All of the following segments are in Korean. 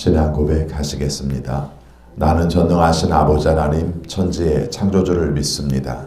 신앙 고백하시겠습니다. 나는 전능하신 아버지 하나님 천지의 창조주를 믿습니다.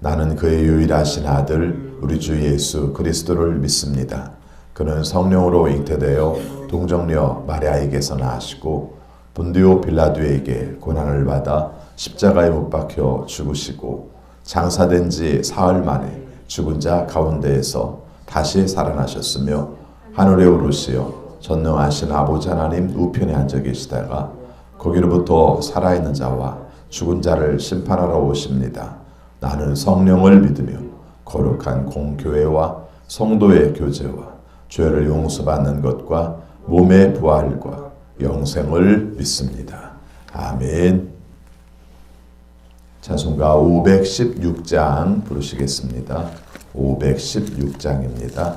나는 그의 유일하신 아들 우리 주 예수 그리스도를 믿습니다. 그는 성령으로 잉태되어 동정녀 마리아에게서 나시고 본디오 빌라도에게 고난을 받아 십자가에 못 박혀 죽으시고 장사된 지 사흘 만에 죽은 자 가운데에서 다시 살아나셨으며 하늘에 오르시어 전능하신 아버지 하나님 우편에 앉아 계시다가 거기로부터 살아있는 자와 죽은 자를 심판하러 오십니다. 나는 성령을 믿으며 거룩한 공교회와 성도의 교제와 죄를 용서받는 것과 몸의 부활과 영생을 믿습니다. 아멘. 찬송가 516장 부르시겠습니다. 516장입니다.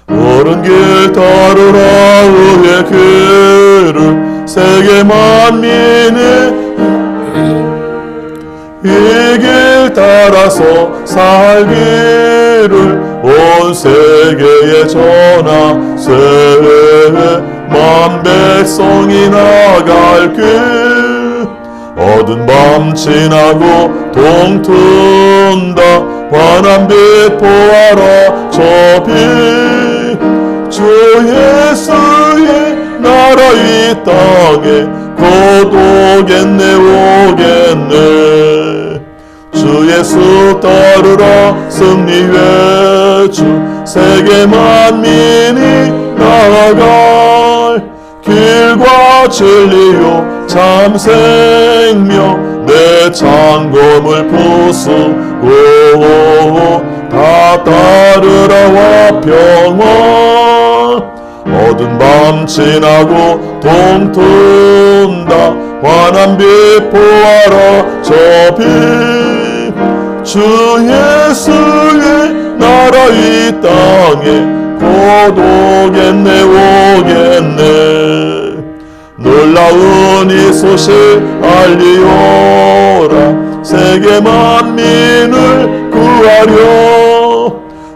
옳은 길 따르라 의의 길을 세계 만민이 이 길 따라서 살기를 온 세계에 전하세 만 백성이 나갈 길 어두운 밤 지나고 동튼다 환한 빛 보아라 저 빛 주 예수의 나라 이 땅에 곧 오겠네 오겠네 주 예수 따르라 승리의 주 세계 만민이 나아갈 길과 진리요 참 생명 내 창검을 부수고 다 따르라와 평화 어두운 밤 지나고 동튼다 환한 빛 보아라 저 빛 주 예수의 나라 이 땅에 곧 오겠네 오겠네 놀라운 이 소식 알리오라 세계 만민을 구하려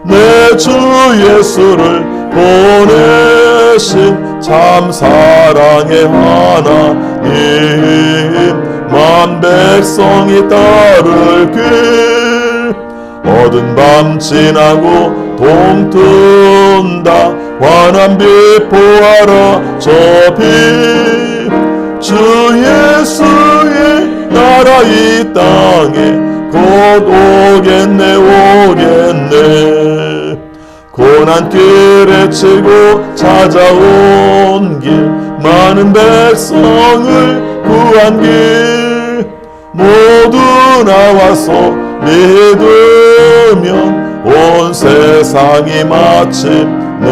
내 주 예수를 보내신 참 사랑의 하나님 만 백성이 따를 길 어두운 밤 지나고 동튼다 환한 빛 보아라 저 빛 주 예수의 나라 이 땅에 곧 오겠네 오겠네 고난길에 치고 찾아온 길 많은 백성을 구한 길 모두 나와서 믿으면 온 세상이 마침내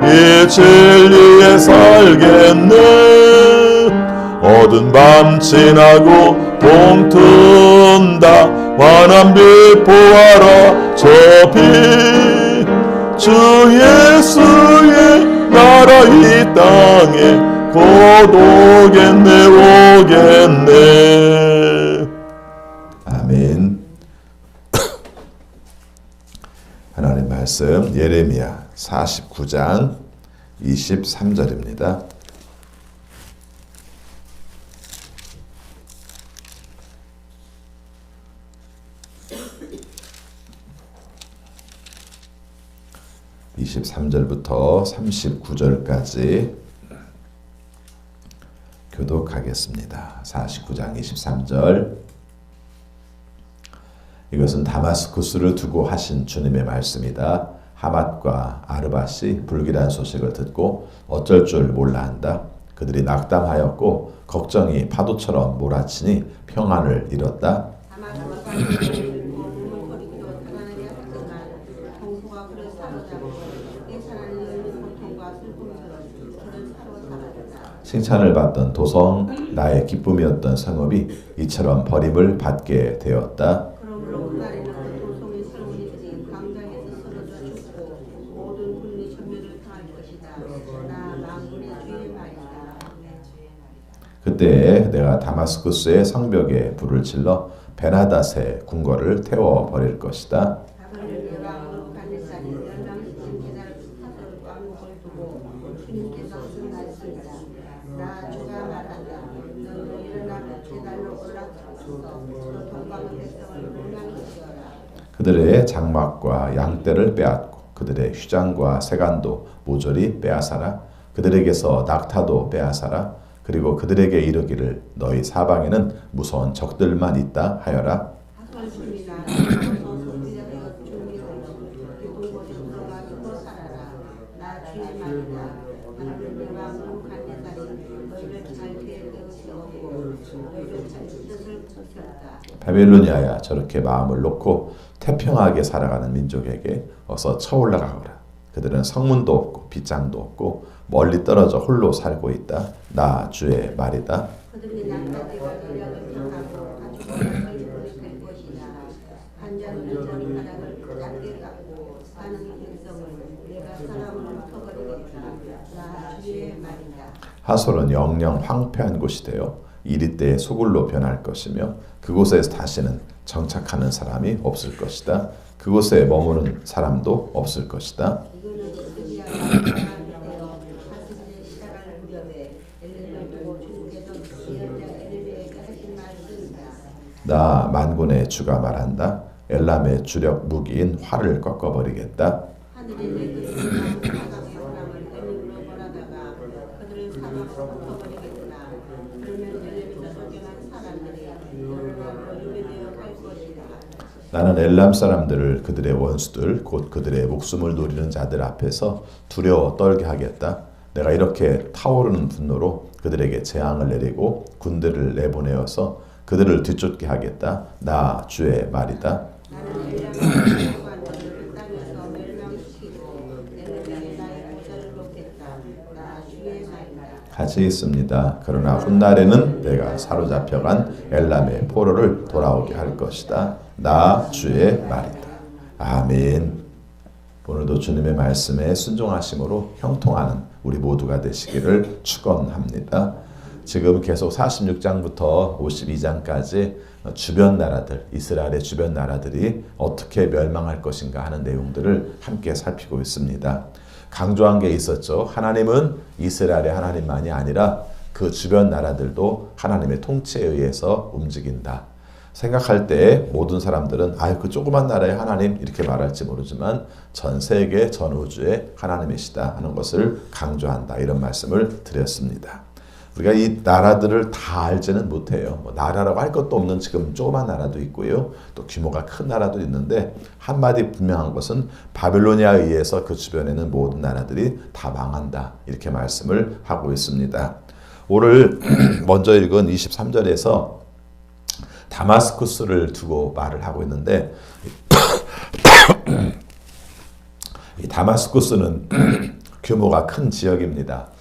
이 진리에 살겠네 어두운 밤 지나고 동튼다 환한 빛 보아라 저 빛 주 예수의 나라 이 땅에 곧 오겠네 오겠네. 아멘. 하나님 말씀 예레미야 49장 23절입니다. (23절부터) (39절까지) 교독하겠습니다. 49장 23절. 이것은 다마스쿠스를 두고 하신 주님의 말씀이다. 하맛과 아르밧이 불길한 소식을 듣고 어쩔 줄 몰라 한다. 그들이 낙담하였고 걱정이 파도처럼 몰아치니 평안을 잃었다. 칭찬을 받던 도성 나의 기쁨이었던 성읍이 이처럼 버림을 받게 되었다. 그때에 내가 다마스쿠스의 성벽에 불을 질러 베나닷의 궁궐을 태워 버릴 것이다. 그들의 장막과 양떼를 빼앗고 그들의 휘장과 세간도 모조리 빼앗아라. 그들에게서 낙타도 빼앗아라. 그리고 그들에게 이르기를 너희 사방에는 무서운 적들만 있다 하여라. 바벨로니아야, 저렇게 마음을 놓고 태평하게 살아가는 민족에게 어서 쳐올라가거라. 그들은 성문도 없고 빗장도 없고 멀리 떨어져 홀로 살고 있다. 나 주의 말이다. 하솔은 영영 황폐한 곳이 되어 이리때의 소굴로 변할 것이며 그곳에서 다시는 정착하는 사람이 없을 것이다. 그곳에 머무는 사람도 없을 것이다. 나 만군의 주가 말한다. 엘람의 주력 무기인 활을 꺾어버리겠다. 나는 엘람 사람들을 그들의 원수들 곧 그들의 목숨을 노리는 자들 앞에서 두려워 떨게 하겠다. 내가 이렇게 타오르는 분노로 그들에게 재앙을 내리고 군대를 내보내어서 그들을 뒤쫓게 하겠다. 나 주의 말이다. 같이 있습니다. 그러나 훗날에는 내가 사로잡혀간 엘람의 포로를 돌아오게 할 것이다. 나 주의 말이다. 아멘. 오늘도 주님의 말씀에 순종하심으로 형통하는 우리 모두가 되시기를 축원합니다. 지금 계속 46장부터 52장까지 주변 나라들, 이스라엘의 주변 나라들이 어떻게 멸망할 것인가 하는 내용들을 함께 살피고 있습니다. 강조한 게 있었죠. 하나님은 이스라엘의 하나님만이 아니라 그 주변 나라들도 하나님의 통치에 의해서 움직인다. 생각할 때 모든 사람들은 그 조그만 나라의 하나님 이렇게 말할지 모르지만 전 세계 전 우주의 하나님이시다 하는 것을 강조한다. 이런 말씀을 드렸습니다. 우리가 이 나라들을 다 알지는 못해요. 나라라고 할 것도 없는 지금 조그만 나라도 있고요. 또 규모가 큰 나라도 있는데 한마디 분명한 것은 바벨로니아에 의해서 그 주변에는 모든 나라들이 다 망한다. 이렇게 말씀을 하고 있습니다. 오늘 먼저 읽은 23절에서 다마스쿠스를 두고 말을 하고 있는데 이 다마스쿠스는 규모가 큰 지역입니다.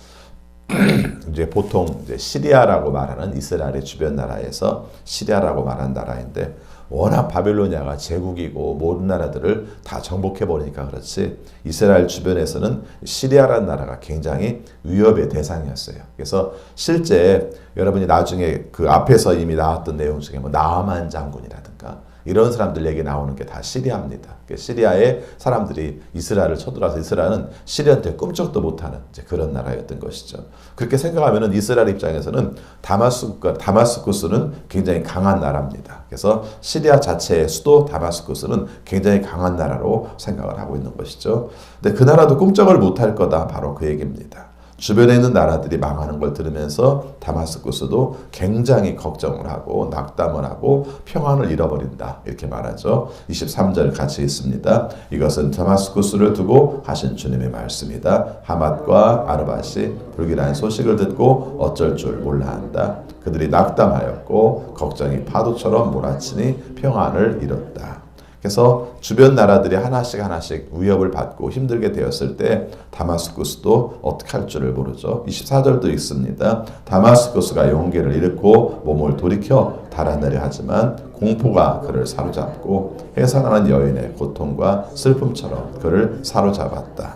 이제 보통 이제 시리아라고 말하는 이스라엘의 주변 나라에서 시리아라고 말하는 나라인데 워낙 바벨로니아가 제국이고 모든 나라들을 다 정복해 버리니까 그렇지 이스라엘 주변에서는 시리아라는 나라가 굉장히 위협의 대상이었어요. 그래서 실제 여러분이 나중에 그 앞에서 이미 나왔던 내용 중에 나아만 장군이라든가 이런 사람들 얘기 나오는 게 다 시리아입니다. 시리아의 사람들이 이스라엘을 쳐들어와서 이스라엘은 시리아한테 꿈쩍도 못하는 이제 그런 나라였던 것이죠. 그렇게 생각하면 이스라엘 입장에서는 다마스쿠스는 굉장히 강한 나라입니다. 그래서 시리아 자체의 수도 다마스쿠스는 굉장히 강한 나라로 생각을 하고 있는 것이죠. 근데 그 나라도 꿈쩍을 못할 거다. 바로 그 얘기입니다. 주변에 있는 나라들이 망하는 걸 들으면서 다마스쿠스도 굉장히 걱정을 하고 낙담을 하고 평안을 잃어버린다. 이렇게 말하죠. 23절 같이 있습니다. 이것은 다마스쿠스를 두고 하신 주님의 말씀이다. 하맛과 아르밧이 불길한 소식을 듣고 어쩔 줄 몰라 한다. 그들이 낙담하였고 걱정이 파도처럼 몰아치니 평안을 잃었다. 그래서 주변 나라들이 하나씩 위협을 받고 힘들게 되었을 때 다마스쿠스도 어떻게 할 줄을 모르죠. 24절도 있습니다. 다마스쿠스가 용기를 잃고 몸을 돌이켜 달아내려 하지만 공포가 그를 사로잡고 해산하는 여인의 고통과 슬픔처럼 그를 사로잡았다.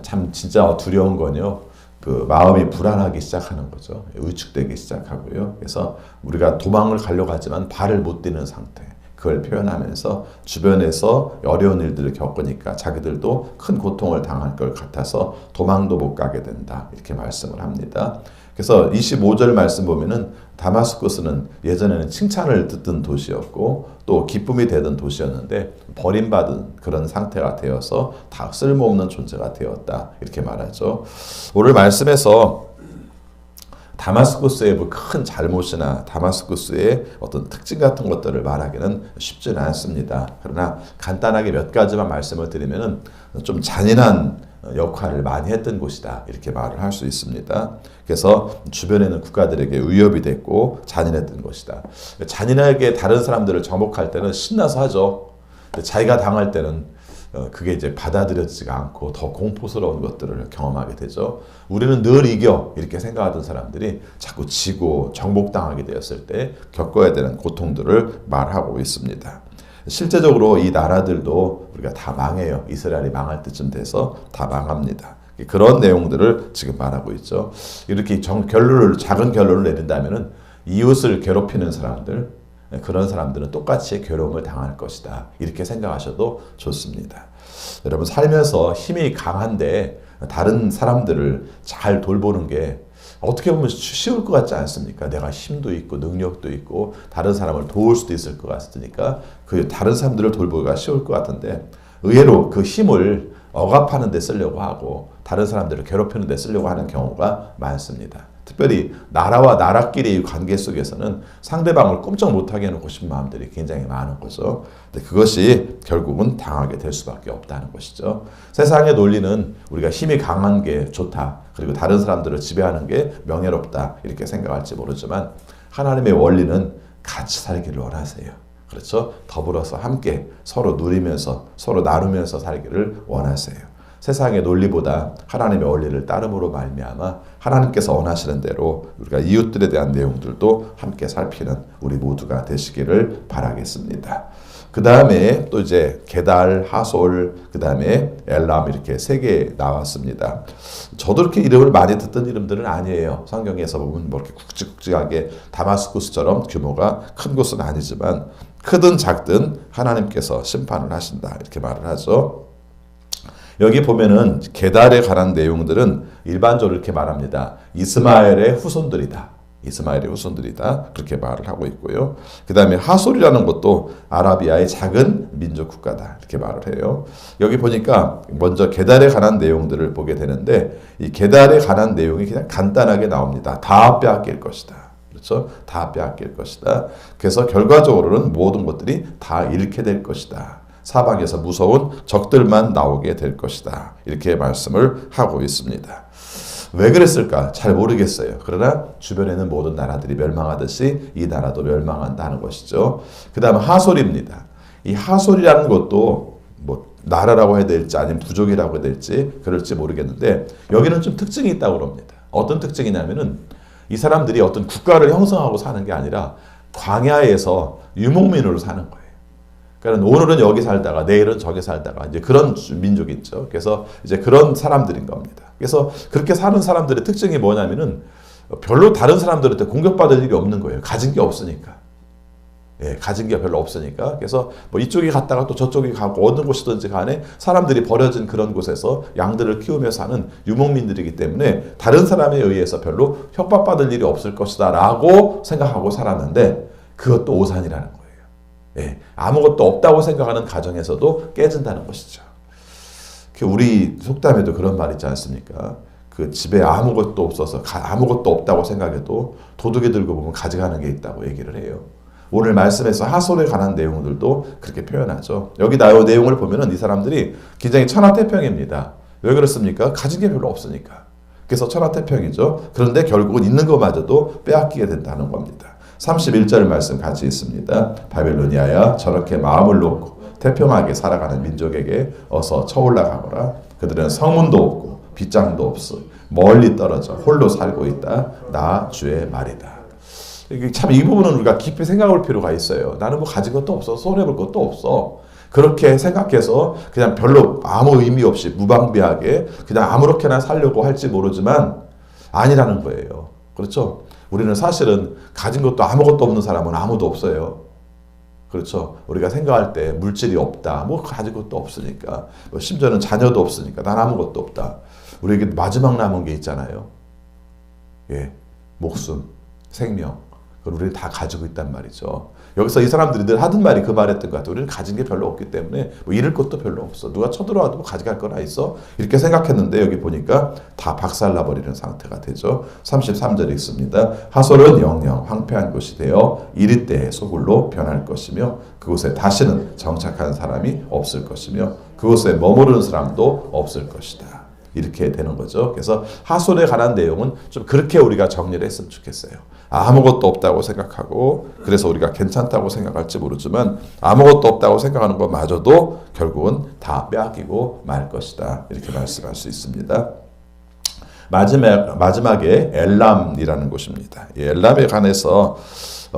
참 진짜 두려운 건요. 그 마음이 불안하기 시작하는 거죠. 위축되기 시작하고요. 그래서 우리가 도망을 가려고 하지만 발을 못 떼는 상태. 그걸 표현하면서 주변에서 어려운 일들을 겪으니까 자기들도 큰 고통을 당할 것 같아서 도망도 못 가게 된다. 이렇게 말씀을 합니다. 그래서 25절 말씀 보면은 다마스쿠스는 예전에는 칭찬을 듣던 도시였고 또 기쁨이 되던 도시였는데 버림받은 그런 상태가 되어서 다 쓸모없는 존재가 되었다. 이렇게 말하죠. 오늘 말씀에서 다마스쿠스의 뭐 큰 잘못이나 다마스쿠스의 어떤 특징 같은 것들을 말하기는 쉽지는 않습니다. 그러나 간단하게 몇 가지만 말씀을 드리면은 좀 잔인한 역할을 많이 했던 곳이다. 이렇게 말을 할 수 있습니다. 그래서 주변에는 국가들에게 위협이 됐고 잔인했던 것이다. 잔인하게 다른 사람들을 정복할 때는 신나서 하죠. 자기가 당할 때는 그게 이제 받아들여지지가 않고 더 공포스러운 것들을 경험하게 되죠. 우리는 늘 이겨 이렇게 생각하던 사람들이 자꾸 지고 정복당하게 되었을 때 겪어야 되는 고통들을 말하고 있습니다. 실제적으로 이 나라들도 우리가 다 망해요. 이스라엘이 망할 때쯤 돼서 다 망합니다. 그런 내용들을 지금 말하고 있죠. 이렇게 작은 결론을 내린다면은 이웃을 괴롭히는 사람들, 그런 사람들은 똑같이 괴로움을 당할 것이다. 이렇게 생각하셔도 좋습니다. 여러분 살면서 힘이 강한데 다른 사람들을 잘 돌보는 게 어떻게 보면 쉬울 것 같지 않습니까? 내가 힘도 있고 능력도 있고 다른 사람을 도울 수도 있을 것 같으니까 그 다른 사람들을 돌보기가 쉬울 것 같은데 의외로 그 힘을 억압하는 데 쓰려고 하고 다른 사람들을 괴롭히는 데 쓰려고 하는 경우가 많습니다. 특별히 나라와 나라끼리의 관계 속에서는 상대방을 꼼짝 못하게 해놓고 싶은 마음들이 굉장히 많은 거죠. 근데 그것이 결국은 당하게 될 수밖에 없다는 것이죠. 세상의 논리는 우리가 힘이 강한 게 좋다. 그리고 다른 사람들을 지배하는 게 명예롭다. 이렇게 생각할지 모르지만 하나님의 원리는 같이 살기를 원하세요. 그렇죠? 더불어서 함께 서로 누리면서 서로 나누면서 살기를 원하세요. 세상의 논리보다 하나님의 원리를 따름으로 말미암아 하나님께서 원하시는 대로 우리가 이웃들에 대한 내용들도 함께 살피는 우리 모두가 되시기를 바라겠습니다. 그 다음에 또 이제 게달, 하솔, 그 다음에 엘람 이렇게 세 개 나왔습니다. 저도 이렇게 이름을 많이 듣던 이름들은 아니에요. 성경에서 보면 뭐 이렇게 굵직굵직하게 다마스쿠스처럼 규모가 큰 곳은 아니지만 크든 작든 하나님께서 심판을 하신다 이렇게 말을 하죠. 여기 보면은 게달에 관한 내용들은 일반적으로 이렇게 말합니다. 이스마엘의 후손들이다. 이스마엘의 후손들이다. 그렇게 말을 하고 있고요. 그 다음에 하솔이라는 것도 아라비아의 작은 민족 국가다. 이렇게 말을 해요. 여기 보니까 먼저 게달에 관한 내용들을 보게 되는데 이 게달에 관한 내용이 그냥 간단하게 나옵니다. 다 빼앗길 것이다. 그렇죠? 다 빼앗길 것이다. 그래서 결과적으로는 모든 것들이 다 잃게 될 것이다. 사방에서 무서운 적들만 나오게 될 것이다. 이렇게 말씀을 하고 있습니다. 왜 그랬을까? 잘 모르겠어요. 그러나 주변에는 모든 나라들이 멸망하듯이 이 나라도 멸망한다는 것이죠. 그 다음 하솔입니다. 이 하솔이라는 것도 뭐 나라라고 해야 될지 아니면 부족이라고 해야 될지 그럴지 모르겠는데 여기는 좀 특징이 있다고 합니다. 어떤 특징이냐면은 이 사람들이 어떤 국가를 형성하고 사는 게 아니라 광야에서 유목민으로 사는 거예요. 그러니까 오늘은 여기 살다가 내일은 저기 살다가 이제 그런 민족이 있죠. 그래서 이제 그런 사람들인 겁니다. 그래서 그렇게 사는 사람들의 특징이 뭐냐면은 별로 다른 사람들한테 공격받을 일이 없는 거예요. 가진 게 없으니까. 예, 가진 게 별로 없으니까. 그래서 뭐 이쪽이 갔다가 또 저쪽이 가고 어느 곳이든지 간에 사람들이 버려진 그런 곳에서 양들을 키우며 사는 유목민들이기 때문에 다른 사람에 의해서 별로 협박받을 일이 없을 것이다 라고 생각하고 살았는데 그것도 오산이라는 거예요. 예, 아무것도 없다고 생각하는 가정에서도 깨진다는 것이죠. 우리 속담에도 그런 말 있지 않습니까? 그 집에 아무것도 없어서 아무것도 없다고 생각해도 도둑이 들고 보면 가져가는 게 있다고 얘기를 해요. 오늘 말씀에서 하솔에 관한 내용들도 그렇게 표현하죠. 여기 나온 내용을 보면은 이 사람들이 굉장히 천하태평입니다. 왜 그렇습니까? 가진 게 별로 없으니까. 그래서 천하태평이죠. 그런데 결국은 있는 것마저도 빼앗기게 된다는 겁니다. 31절 말씀 같이 있습니다. 바벨로니아야 저렇게 마음을 놓고 태평하게 살아가는 민족에게 어서 쳐올라가거라. 그들은 성문도 없고 빗장도 없어 멀리 떨어져 홀로 살고 있다. 나 주의 말이다. 참 이 부분은 우리가 깊이 생각할 필요가 있어요. 나는 뭐 가진 것도 없어. 손해볼 것도 없어. 그렇게 생각해서 그냥 별로 아무 의미 없이 무방비하게 그냥 아무렇게나 살려고 할지 모르지만 아니라는 거예요. 그렇죠? 우리는 사실은 가진 것도 아무것도 없는 사람은 아무도 없어요. 그렇죠? 우리가 생각할 때 물질이 없다. 뭐 가진 것도 없으니까. 뭐 심지어는 자녀도 없으니까 난 아무것도 없다. 우리에게 마지막 남은 게 있잖아요. 예, 목숨, 생명. 그걸 우리는 다 가지고 있단 말이죠. 여기서 이 사람들이 늘 하던 말이 그 말했던 것 같아요. 우리는 가진 게 별로 없기 때문에 뭐 잃을 것도 별로 없어. 누가 쳐들어와도 뭐 가져갈 거나 있어? 이렇게 생각했는데 여기 보니까 다 박살나버리는 상태가 되죠. 33절 읽습니다. 하솔은 영영 황폐한 곳이 되어 이리때의 소굴로 변할 것이며 그곳에 다시는 정착한 사람이 없을 것이며 그곳에 머무르는 사람도 없을 것이다. 이렇게 되는 거죠. 그래서 하솔에 관한 내용은 좀 그렇게 우리가 정리를 했으면 좋겠어요. 아무것도 없다고 생각하고 그래서 우리가 괜찮다고 생각할지 모르지만 아무것도 없다고 생각하는 것마저도 결국은 다 빼앗기고 말 것이다. 이렇게 말씀할 수 있습니다. 마지막에 엘람이라는 곳입니다. 이 엘람에 관해서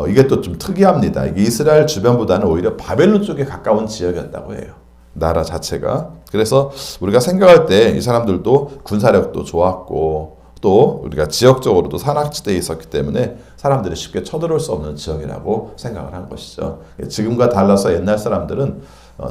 이게 또 좀 특이합니다. 이게 이스라엘 주변보다는 오히려 바벨론 쪽에 가까운 지역이었다고 해요. 나라 자체가. 그래서 우리가 생각할 때 이 사람들도 군사력도 좋았고 또 우리가 지역적으로도 산악지대에 있었기 때문에 사람들이 쉽게 쳐들어올 수 없는 지역이라고 생각을 한 것이죠. 지금과 달라서 옛날 사람들은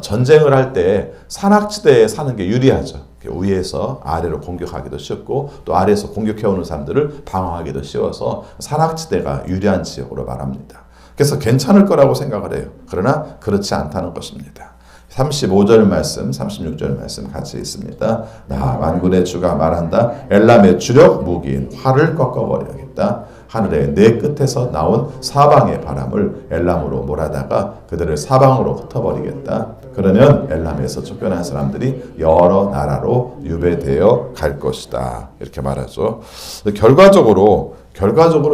전쟁을 할 때 산악지대에 사는 게 유리하죠. 위에서 아래로 공격하기도 쉽고 또 아래에서 공격해오는 사람들을 방어하기도 쉬워서 산악지대가 유리한 지역으로 말합니다. 그래서 괜찮을 거라고 생각을 해요. 그러나 그렇지 않다는 것입니다. 35절 말씀, 36절 말씀 같이 있습니다. 나 만군의 주가 말한다. 엘람의 주력 무기인 활을 꺾어버려야겠다. 하늘의 네 끝에서 나온 사방의 바람을 엘람으로 몰아다가 그들을 사방으로 흩어버리겠다. 그러면 엘람에서 쫓겨난 사람들이 여러 나라로 유배되어 갈 것이다. 이렇게 말하죠. 결과적으로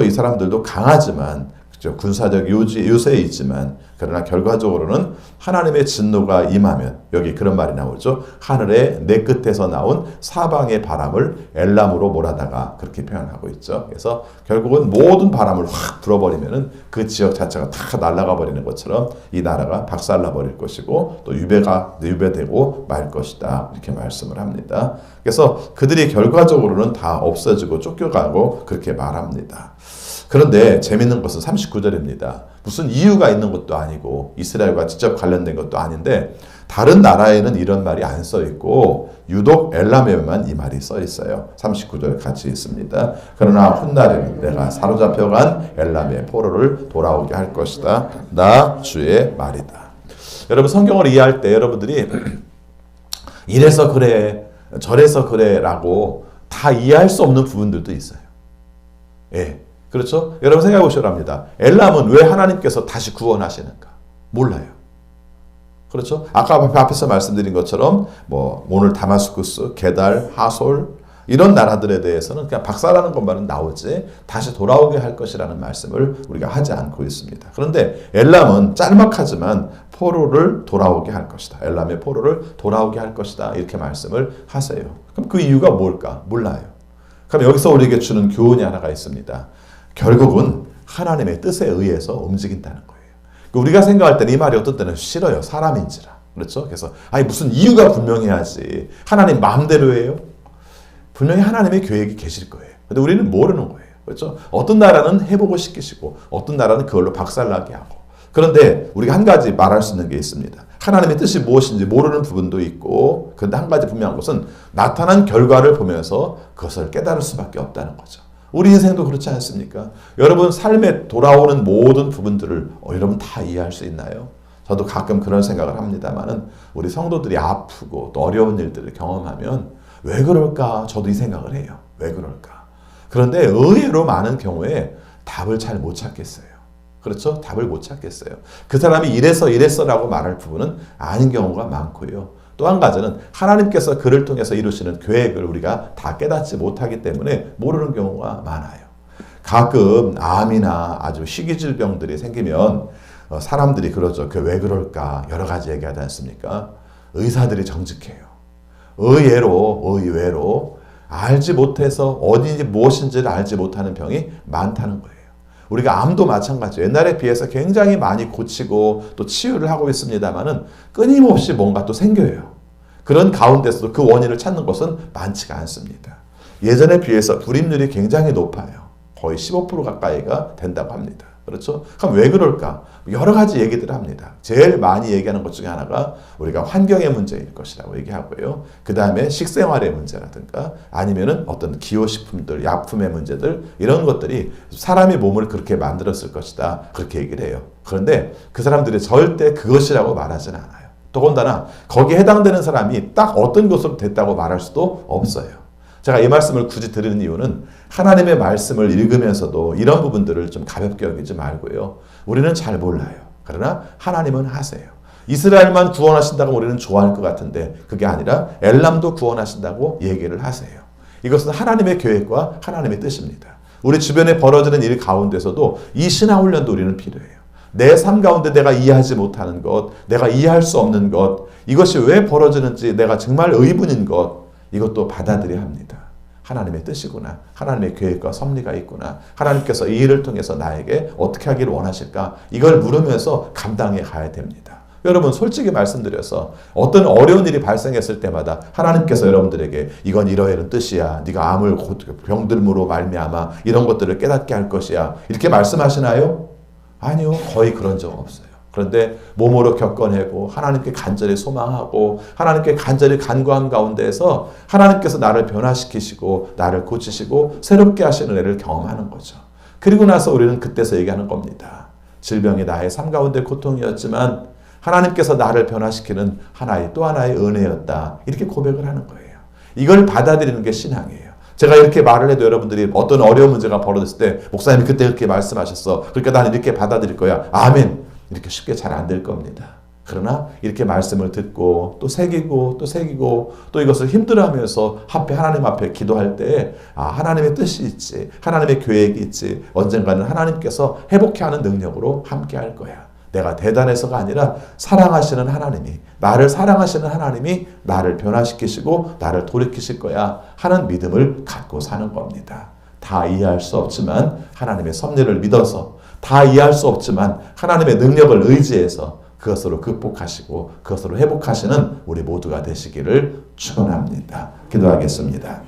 이 사람들도 강하지만 군사적 요새에 있지만 그러나 결과적으로는 하나님의 진노가 임하면 여기 그런 말이 나오죠. 하늘의 내 끝에서 나온 사방의 바람을 엘람으로 몰아다가 그렇게 표현하고 있죠. 그래서 결국은 모든 바람을 확 불어버리면은 그 지역 자체가 다 날아가 버리는 것처럼 이 나라가 박살나 버릴 것이고 또 유배되고 말 것이다. 이렇게 말씀을 합니다. 그래서 그들이 결과적으로는 다 없어지고 쫓겨가고 그렇게 말합니다. 그런데 재밌는 것은 39절입니다. 무슨 이유가 있는 것도 아니고 이스라엘과 직접 관련된 것도 아닌데 다른 나라에는 이런 말이 안 써 있고 유독 엘람에만 이 말이 써 있어요. 39절 같이 있습니다. 그러나 훗날에는 내가 사로잡혀간 엘람의 포로를 돌아오게 할 것이다. 나 주의 말이다. 여러분 성경을 이해할 때 여러분들이 이래서 그래 저래서 그래 라고 다 이해할 수 없는 부분들도 있어요. 예. 그렇죠? 여러분 생각해 보시라 합니다. 엘람은 왜 하나님께서 다시 구원하시는가? 몰라요. 그렇죠? 아까 앞에서 말씀드린 것처럼 뭐 오늘 다마스쿠스, 게달, 하솔 이런 나라들에 대해서는 그냥 박살나는 것만은 나오지 다시 돌아오게 할 것이라는 말씀을 우리가 하지 않고 있습니다. 그런데 엘람은 짤막하지만 포로를 돌아오게 할 것이다. 엘람의 포로를 돌아오게 할 것이다. 이렇게 말씀을 하세요. 그럼 그 이유가 뭘까? 몰라요. 그럼 여기서 우리에게 주는 교훈이 하나가 있습니다. 결국은 하나님의 뜻에 의해서 움직인다는 거예요. 우리가 생각할 때는 이 말이 어떤 때는 싫어요. 사람인지라. 그렇죠? 그래서 아니 무슨 이유가 분명해야지. 하나님 마음대로 해요? 분명히 하나님의 계획이 계실 거예요. 근데 우리는 모르는 거예요. 그렇죠? 어떤 나라는 해보고 시키시고 어떤 나라는 그걸로 박살나게 하고. 그런데 우리가 한 가지 말할 수 있는 게 있습니다. 하나님의 뜻이 무엇인지 모르는 부분도 있고 그런데 한 가지 분명한 것은 나타난 결과를 보면서 그것을 깨달을 수밖에 없다는 거죠. 우리 인생도 그렇지 않습니까? 여러분 삶에 돌아오는 모든 부분들을 여러분 다 이해할 수 있나요? 저도 가끔 그런 생각을 합니다만은 우리 성도들이 아프고 또 어려운 일들을 경험하면 왜 그럴까? 저도 이 생각을 해요. 왜 그럴까? 그런데 의외로 많은 경우에 답을 잘 못 찾겠어요. 그렇죠? 답을 못 찾겠어요. 그 사람이 이랬어라고 말할 부분은 아닌 경우가 많고요. 또 한 가지는 하나님께서 그를 통해서 이루시는 계획을 우리가 다 깨닫지 못하기 때문에 모르는 경우가 많아요. 가끔 암이나 아주 희귀질병들이 생기면 사람들이 그러죠. 그 왜 그럴까 여러 가지 얘기하지 않습니까? 의사들이 정직해요. 의외로 알지 못해서 어디인지 무엇인지를 알지 못하는 병이 많다는 거예요. 우리가 암도 마찬가지예요. 옛날에 비해서 굉장히 많이 고치고 또 치유를 하고 있습니다만은 끊임없이 뭔가 또 생겨요. 그런 가운데서도 그 원인을 찾는 것은 많지가 않습니다. 예전에 비해서 불임률이 굉장히 높아요. 거의 15% 가까이가 된다고 합니다. 그렇죠? 그럼 왜 그럴까? 여러 가지 얘기들을 합니다. 제일 많이 얘기하는 것 중에 하나가 우리가 환경의 문제일 것이라고 얘기하고요. 그 다음에 식생활의 문제라든가 아니면은 어떤 기호식품들, 약품의 문제들 이런 것들이 사람의 몸을 그렇게 만들었을 것이다. 그렇게 얘기를 해요. 그런데 그 사람들이 절대 그것이라고 말하지는 않아요. 더군다나 거기에 해당되는 사람이 딱 어떤 것으로 됐다고 말할 수도 없어요. 제가 이 말씀을 굳이 드리는 이유는 하나님의 말씀을 읽으면서도 이런 부분들을 좀 가볍게 여기지 말고요. 우리는 잘 몰라요. 그러나 하나님은 하세요. 이스라엘만 구원하신다고 우리는 좋아할 것 같은데 그게 아니라 엘람도 구원하신다고 얘기를 하세요. 이것은 하나님의 계획과 하나님의 뜻입니다. 우리 주변에 벌어지는 일 가운데서도 이 신앙훈련도 우리는 필요해요. 내 삶 가운데 내가 이해하지 못하는 것, 내가 이해할 수 없는 것, 이것이 왜 벌어지는지 내가 정말 의문인 것, 이것도 받아들여야 합니다. 하나님의 뜻이구나. 하나님의 계획과 섭리가 있구나. 하나님께서 이 일을 통해서 나에게 어떻게 하기를 원하실까? 이걸 물으면서 감당해 가야 됩니다. 여러분 솔직히 말씀드려서 어떤 어려운 일이 발생했을 때마다 하나님께서 여러분들에게 이건 이러이러한 뜻이야. 네가 암을 병들므로 말미암아 이런 것들을 깨닫게 할 것이야. 이렇게 말씀하시나요? 아니요. 거의 그런 적 없어요. 그런데 몸으로 겪어내고 하나님께 간절히 소망하고 하나님께 간절히 간구한 가운데에서 하나님께서 나를 변화시키시고 나를 고치시고 새롭게 하시는 애를 경험하는 거죠. 그리고 나서 우리는 그때서 얘기하는 겁니다. 질병이 나의 삶 가운데 고통이었지만 하나님께서 나를 변화시키는 또 하나의 은혜였다. 이렇게 고백을 하는 거예요. 이걸 받아들이는 게 신앙이에요. 제가 이렇게 말을 해도 여러분들이 어떤 어려운 문제가 벌어졌을 때 목사님이 그때 그렇게 말씀하셨어. 그러니까 나는 이렇게 받아들일 거야. 아멘. 이렇게 쉽게 잘 안 될 겁니다. 그러나 이렇게 말씀을 듣고 또 새기고 또 이것을 힘들어하면서 하나님 앞에 기도할 때 하나님의 뜻이 있지. 하나님의 계획이 있지. 언젠가는 하나님께서 회복케 하는 능력으로 함께 할 거야. 내가 대단해서가 아니라 사랑하시는 하나님이 나를 사랑하시는 하나님이 나를 변화시키시고 나를 돌이키실 거야 하는 믿음을 갖고 사는 겁니다. 다 이해할 수 없지만 하나님의 섭리를 믿어서 다 이해할 수 없지만 하나님의 능력을 의지해서 그것으로 극복하시고 그것으로 회복하시는 우리 모두가 되시기를 축원합니다. 기도하겠습니다.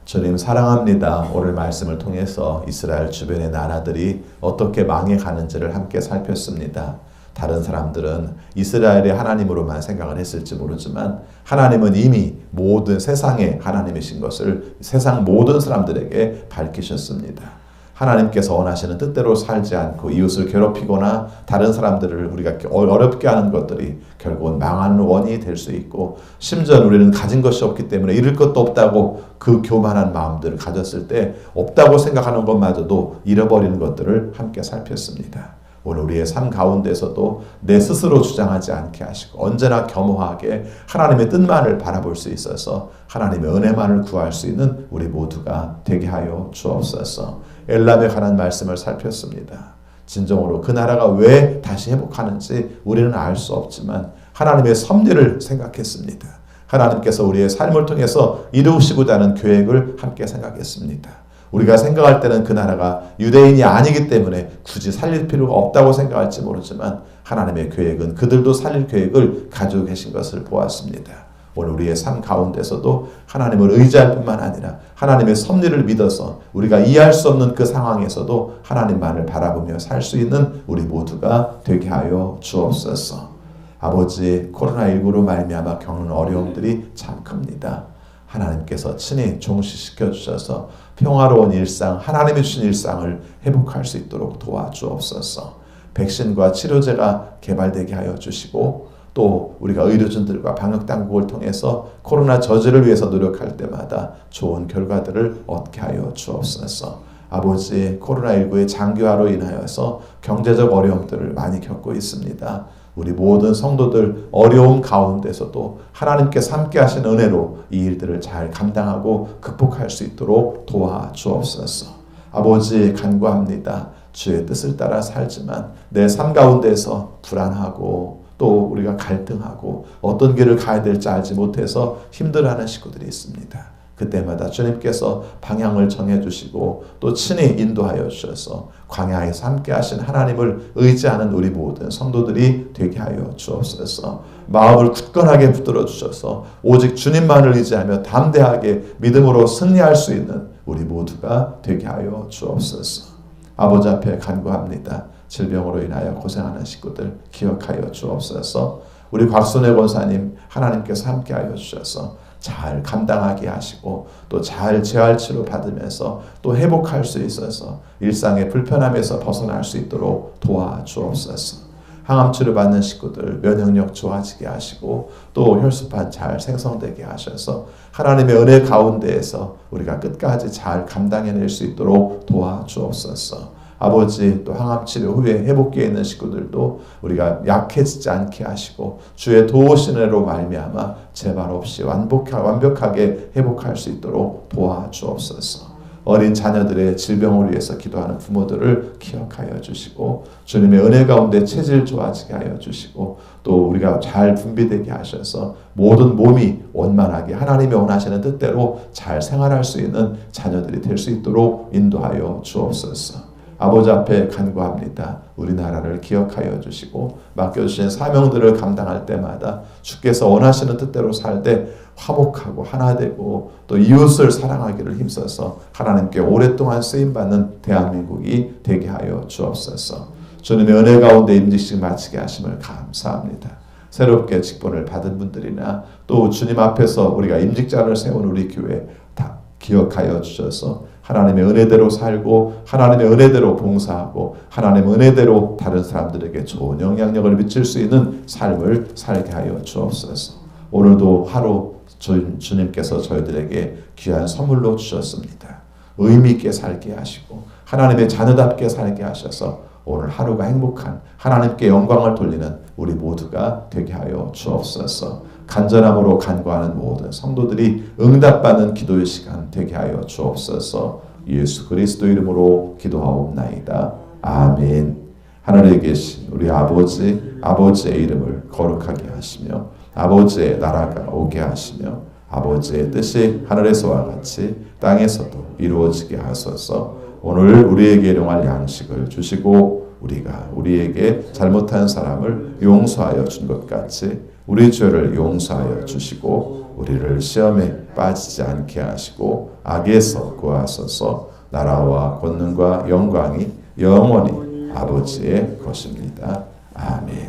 주님 사랑합니다. 오늘 말씀을 통해서 이스라엘 주변의 나라들이 어떻게 망해가는지를 함께 살폈습니다. 다른 사람들은 이스라엘의 하나님으로만 생각을 했을지 모르지만 하나님은 이미 모든 세상의 하나님이신 것을 세상 모든 사람들에게 밝히셨습니다. 하나님께서 원하시는 뜻대로 살지 않고 이웃을 괴롭히거나 다른 사람들을 우리가 어렵게 하는 것들이 결국은 망하는 원인이 될 수 있고 심지어 우리는 가진 것이 없기 때문에 잃을 것도 없다고 그 교만한 마음들을 가졌을 때 없다고 생각하는 것마저도 잃어버리는 것들을 함께 살폈습니다. 오늘 우리의 삶 가운데서도 내 스스로 주장하지 않게 하시고 언제나 겸허하게 하나님의 뜻만을 바라볼 수 있어서 하나님의 은혜만을 구할 수 있는 우리 모두가 되게 하여 주옵소서. 엘람에 관한 말씀을 살폈습니다. 진정으로 그 나라가 왜 다시 회복하는지 우리는 알 수 없지만 하나님의 섭리를 생각했습니다. 하나님께서 우리의 삶을 통해서 이루시고자 하는 계획을 함께 생각했습니다. 우리가 생각할 때는 그 나라가 유대인이 아니기 때문에 굳이 살릴 필요가 없다고 생각할지 모르지만 하나님의 계획은 그들도 살릴 계획을 가지고 계신 것을 보았습니다. 오늘 우리의 삶 가운데서도 하나님을 의지할 뿐만 아니라 하나님의 섭리를 믿어서 우리가 이해할 수 없는 그 상황에서도 하나님만을 바라보며 살 수 있는 우리 모두가 되게 하여 주옵소서. 아버지, 코로나19로 말미암아 겪는 어려움들이 참 큽니다. 하나님께서 친히 종식시켜 주셔서 평화로운 일상, 하나님이 주신 일상을 회복할 수 있도록 도와주옵소서. 백신과 치료제가 개발되게 하여 주시고 또 우리가 의료진들과 방역당국을 통해서 코로나 저지를 위해서 노력할 때마다 좋은 결과들을 얻게 하여 주옵소서. 아버지, 코로나19의 장기화로 인하여서 경제적 어려움들을 많이 겪고 있습니다. 우리 모든 성도들 어려움 가운데서도 하나님께서 함께 하신 은혜로 이 일들을 잘 감당하고 극복할 수 있도록 도와주옵소서. 아버지, 간구합니다. 주의 뜻을 따라 살지만 내 삶 가운데서 불안하고 또 우리가 갈등하고 어떤 길을 가야 될지 알지 못해서 힘들어하는 식구들이 있습니다. 그때마다 주님께서 방향을 정해주시고 또 친히 인도하여 주셔서 광야에서 함께 하신 하나님을 의지하는 우리 모든 성도들이 되게 하여 주옵소서. 마음을 굳건하게 붙들어 주셔서 오직 주님만을 의지하며 담대하게 믿음으로 승리할 수 있는 우리 모두가 되게 하여 주옵소서. 아버지 앞에 간구합니다. 질병으로 인하여 고생하는 식구들 기억하여 주옵소서. 우리 곽순애 권사님 하나님께서 함께하여 주셔서 잘 감당하게 하시고 또 잘 재활 치료 받으면서 또 회복할 수 있어서 일상의 불편함에서 벗어날 수 있도록 도와주옵소서. 항암 치료 받는 식구들 면역력 좋아지게 하시고 또 혈소판 잘 생성되게 하셔서 하나님의 은혜 가운데에서 우리가 끝까지 잘 감당해낼 수 있도록 도와주옵소서. 아버지 또 항암치료 후에 회복기에 있는 식구들도 우리가 약해지지 않게 하시고 주의 도우신 은혜로 말미암아 재발 없이 완벽하게 회복할 수 있도록 도와주옵소서. 어린 자녀들의 질병을 위해서 기도하는 부모들을 기억하여 주시고 주님의 은혜 가운데 체질 좋아지게 하여 주시고 또 우리가 잘 분비되게 하셔서 모든 몸이 원만하게 하나님이 원하시는 뜻대로 잘 생활할 수 있는 자녀들이 될 수 있도록 인도하여 주옵소서. 아버지 앞에 간구합니다. 우리나라를 기억하여 주시고 맡겨주신 사명들을 감당할 때마다 주께서 원하시는 뜻대로 살 때 화목하고 하나 되고 또 이웃을 사랑하기를 힘써서 하나님께 오랫동안 쓰임받는 대한민국이 되게 하여 주옵소서. 주님의 은혜 가운데 임직식 마치게 하심을 감사합니다. 새롭게 직분을 받은 분들이나 또 주님 앞에서 우리가 임직자를 세운 우리 교회 다 기억하여 주셔서 하나님의 은혜대로 살고 하나님의 은혜대로 봉사하고 하나님의 은혜대로 다른 사람들에게 좋은 영향력을 미칠 수 있는 삶을 살게 하여 주옵소서. 오늘도 하루 주님께서 저희들에게 귀한 선물로 주셨습니다. 의미 있게 살게 하시고 하나님의 자녀답게 살게 하셔서 오늘 하루가 행복한 하나님께 영광을 돌리는 우리 모두가 되게 하여 주옵소서. 간절함으로 간구하는 모든 성도들이 응답받는 기도의 시간 되게 하여 주옵소서. 예수 그리스도 이름으로 기도하옵나이다. 아멘. 하늘에 계신 우리 아버지의 이름을 거룩하게 하시며 아버지의 나라가 오게 하시며 아버지의 뜻이 하늘에서와 같이 땅에서도 이루어지게 하소서. 오늘 우리에게 일용할 양식을 주시고 우리가 우리에게 잘못한 사람을 용서하여 준 것 같이 우리 죄를 용서하여 주시고 우리를 시험에 빠지지 않게 하시고 악에서 구하소서. 나라와 권능과 영광이 영원히 아버지의 것입니다. 아멘.